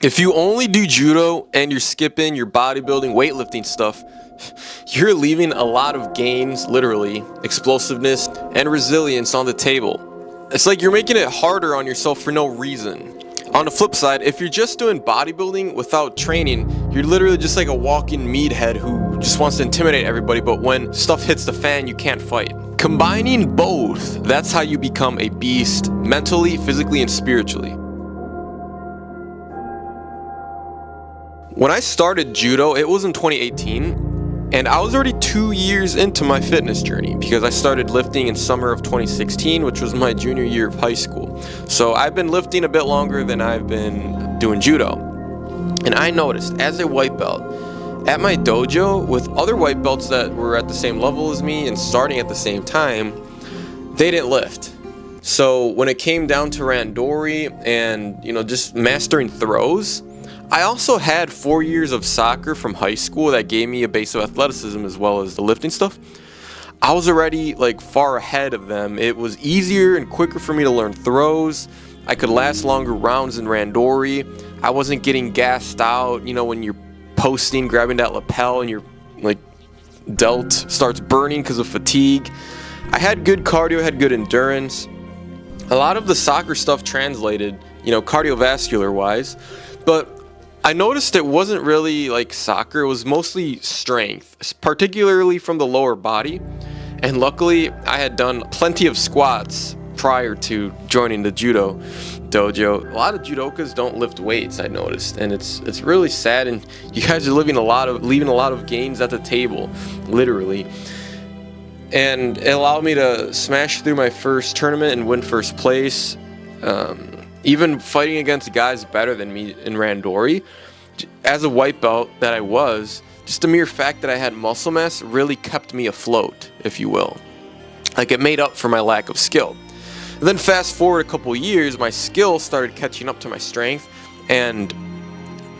If you only do judo and you're skipping your bodybuilding, weightlifting stuff, you're leaving a lot of gains, literally, explosiveness and resilience on the table. It's like you're making it harder on yourself for no reason. On the flip side, if you're just doing bodybuilding without training, you're literally just like a walking meathead who just wants to intimidate everybody, but when stuff hits the fan, you can't fight. Combining both, that's how you become a beast, mentally, physically, and spiritually. When I started judo, it was in 2018, and I was already 2 years into my fitness journey because I started lifting in summer of 2016, which was my junior year of high school. So I've been lifting a bit longer than I've been doing judo. And I noticed as a white belt at my dojo with other white belts that were at the same level as me and starting at the same time, they didn't lift. So when it came down to randori and, just mastering throws, I also had 4 years of soccer from high school that gave me a base of athleticism as well as the lifting stuff. I was already far ahead of them. It was easier and quicker for me to learn throws. I could last longer rounds in randori. I wasn't getting gassed out, when you're posting, grabbing that lapel and your delt starts burning because of fatigue. I had good cardio, had good endurance. A lot of the soccer stuff translated, cardiovascular wise, but I noticed it wasn't really like soccer. It was mostly strength, particularly from the lower body. And luckily, I had done plenty of squats prior to joining the judo dojo. A lot of judokas don't lift weights, I noticed, and it's really sad. And you guys are leaving a lot of gains at the table, literally. And it allowed me to smash through my first tournament and win first place. Even fighting against guys better than me in randori, as a white belt that I was, just the mere fact that I had muscle mass really kept me afloat, if you will. It made up for my lack of skill. And then fast forward a couple years, my skill started catching up to my strength, and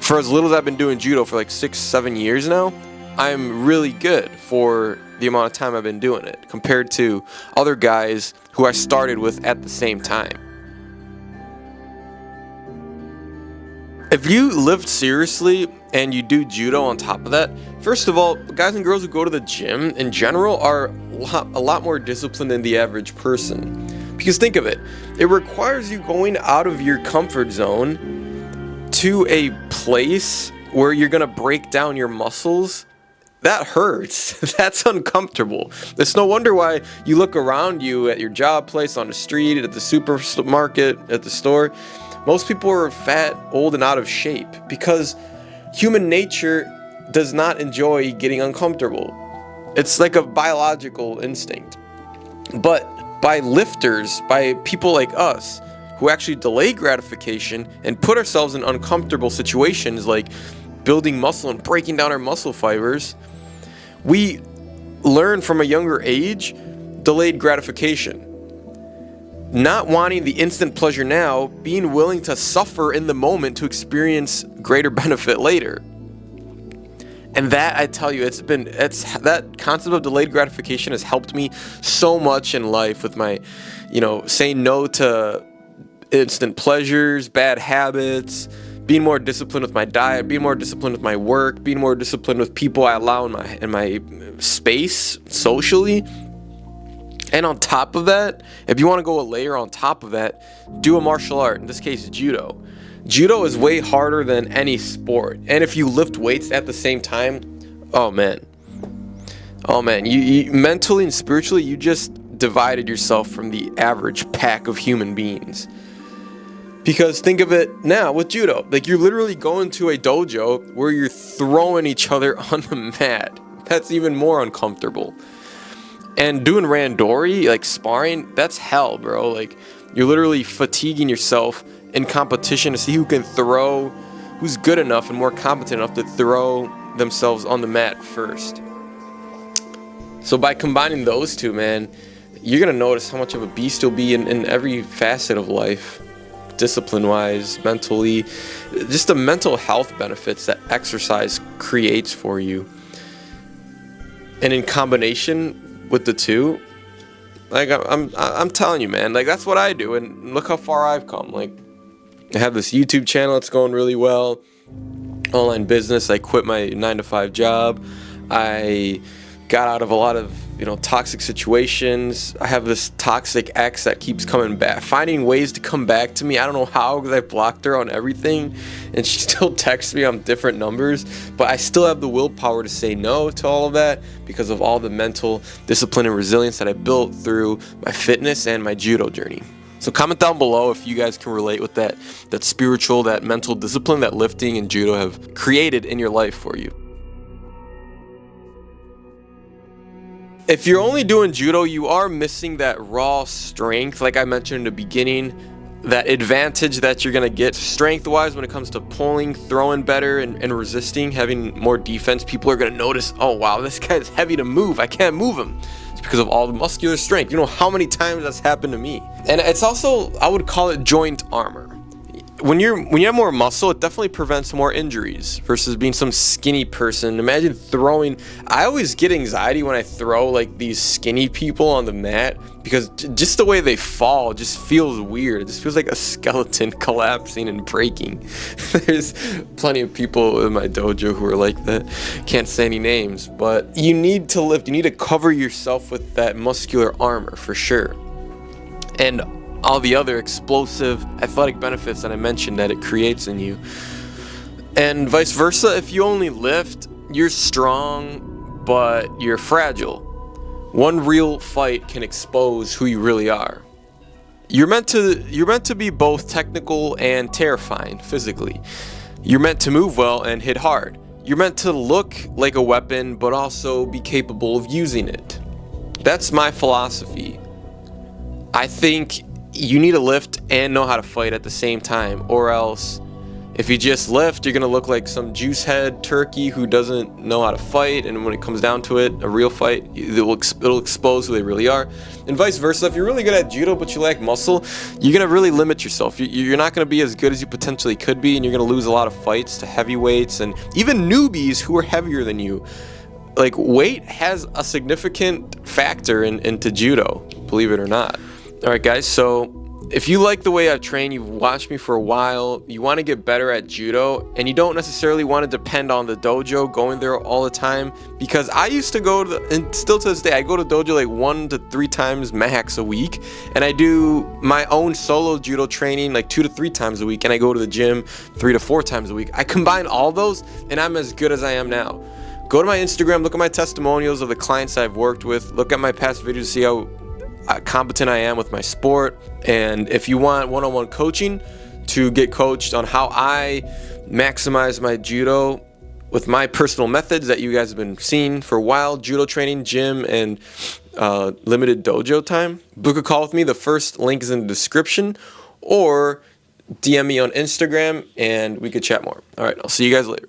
for as little as I've been doing judo for 6-7 years now, I'm really good for the amount of time I've been doing it compared to other guys who I started with at the same time. If you lift seriously and you do judo on top of that, first of all, guys and girls who go to the gym in general are a lot more disciplined than the average person. Because think of it, it requires you going out of your comfort zone to a place where you're going to break down your muscles. That hurts. That's uncomfortable. It's no wonder why you look around you at your job place, on the street, at the supermarket, at the store. Most people are fat, old, and out of shape because human nature does not enjoy getting uncomfortable. It's like a biological instinct. But by lifters, by people like us who actually delay gratification and put ourselves in uncomfortable situations like building muscle and breaking down our muscle fibers, we learn from a younger age delayed gratification. Not wanting the instant pleasure now, being willing to suffer in the moment to experience greater benefit later. And that, I tell you, that concept of delayed gratification has helped me so much in life with my, saying no to instant pleasures, bad habits, being more disciplined with my diet, being more disciplined with my work, being more disciplined with people I allow in my space socially. And on top of that, if you want to go a layer on top of that, do a martial art, in this case judo. Judo is way harder than any sport. And if you lift weights at the same time, oh man, you mentally and spiritually, you just divided yourself from the average pack of human beings. Because think of it now with judo, you're literally going to a dojo where you're throwing each other on the mat. That's even more uncomfortable. And doing randori, sparring, that's hell, bro. You're literally fatiguing yourself in competition to see who's good enough and more competent enough to throw themselves on the mat first. So by combining those two, man, you're going to notice how much of a beast you'll be in every facet of life. Discipline-wise, mentally, just the mental health benefits that exercise creates for you. And in combination with the two, I'm telling you, man, that's what I do, and look how far I've come. I have this YouTube channel that's going really well. Online business. I quit my 9-to-5 job. I got out of a lot of toxic situations. I have this toxic ex that keeps coming back, finding ways to come back to me. I don't know how, because I blocked her on everything and she still texts me on different numbers, but I still have the willpower to say no to all of that because of all the mental discipline and resilience that I built through my fitness and my judo journey. So comment down below if you guys can relate with that spiritual, that mental discipline that lifting and judo have created in your life for you. If you're only doing judo, you are missing that raw strength, like I mentioned in the beginning, that advantage that you're gonna get strength-wise when it comes to pulling, throwing better, and resisting, having more defense. People are gonna notice, oh wow, this guy's heavy to move, I can't move him. It's because of all the muscular strength. You know how many times that's happened to me. And it's also, I would call it joint armor. When you have more muscle, it definitely prevents more injuries versus being some skinny person. Imagine throwing. I always get anxiety when I throw like these skinny people on the mat because just the way they fall just feels weird. It just feels like a skeleton collapsing and breaking. There's plenty of people in my dojo who are like that. Can't say any names, but you need to lift. You need to cover yourself with that muscular armor for sure. And all the other explosive athletic benefits that I mentioned that it creates in you. And vice versa, if you only lift, you're strong, but you're fragile. One real fight can expose who you really are. You're meant to be both technical and terrifying physically. You're meant to move well and hit hard. You're meant to look like a weapon, but also be capable of using it. That's my philosophy. I think you need to lift and know how to fight at the same time, or else if you just lift, you're gonna look like some juice head turkey who doesn't know how to fight, and when it comes down to it, a real fight, it'll expose who they really are. And vice versa, if you're really good at judo but you lack muscle, you're gonna really limit yourself. You're not gonna be as good as you potentially could be, and you're gonna lose a lot of fights to heavyweights and even newbies who are heavier than you. Like, weight has a significant factor into judo, believe it or not. Alright guys, so if you like the way I've trained, you've watched me for a while, you want to get better at judo, and you don't necessarily want to depend on the dojo, going there all the time, because I used to go to, and still to this day, I go to dojo like 1 to 3 times max a week, and I do my own solo judo training like 2 to 3 times a week, and I go to the gym 3 to 4 times a week. I combine all those, and I'm as good as I am now. Go to my Instagram, look at my testimonials of the clients I've worked with, look at my past videos to see how competent I am with my sport. And if you want one-on-one coaching to get coached on how I maximize my judo with my personal methods that you guys have been seeing for a while, judo training, gym, and limited dojo time, book a call with me. The first link is in the description, or DM me on Instagram and we could chat more. All right, I'll see you guys later.